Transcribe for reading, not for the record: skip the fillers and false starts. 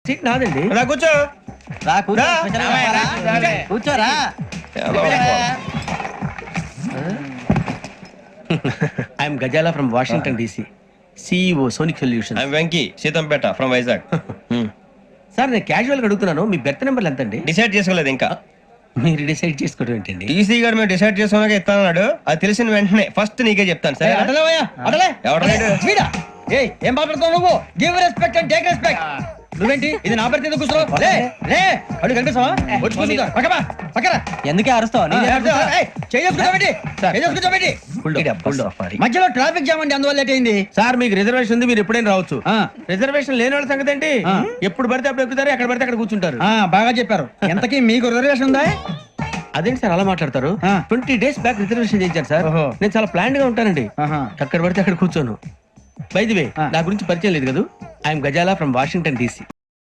Seat నాదండి. రా కూర్చో. రా కూర్చో. రా. కూర్చోరా. I'm Gazala from Washington DC, CEO Sonic solution. I'm Venky Seethampeta from Vizag. Sir నేను క్యాజువల్ గా అడుగుతున్నాను, మీ బెర్త్ నెంబర్ ఎంత అండి? డిసైడ్ చేసుకోలేదు ఇంకా. మీరు డిసైడ్ చేసుకోవడం ఏంటండి? టీసీ గారు మేము డిసైడ్ చేసుకున్నాక ఇస్తానన్నాడు. అది తెలిసిన వెంటనే ఫస్ట్ నీకే చెప్తాను. సరే ఏం మాట్లాడుతావు నువ్వు? Give respect and take respect. నువ్వేంటి ఇది నా పరిస్థితి కూర్చోవు? అడుగు కనిపిస్తావా? ఎందుకే అరుస్తావు? మధ్యలో ట్రాఫిక్ జామ్ అండి, అందువల్ల లేట్ అయింది. సార్ మీకు రిజర్వేషన్ ఉంది, మీరు ఎప్పుడైనా రావచ్చు. రిజర్వేషన్ లేని వాళ్ళ సంగతి ఏంటి? ఎప్పుడు పడితే అప్పుడు ఎక్కుతారు, ఎక్కడ పడితే అక్కడ కూర్చుంటారు. బాగా చెప్పారు. ఎంతకీ మీకు రిజర్వేషన్ ఉందా? అదేంటి సార్ అలా మాట్లాడతారు? 20 days బ్యాక్ రిజర్వేషన్ చేయించారు సార్. నేను చాలా ప్లాన్డ్ గా ఉంటానండి, అక్కడ పడితే అక్కడ కూర్చోను. బై ది వే, నా గురించి పరిచయం లేదు కదా, I'm Gazala from Washington DC.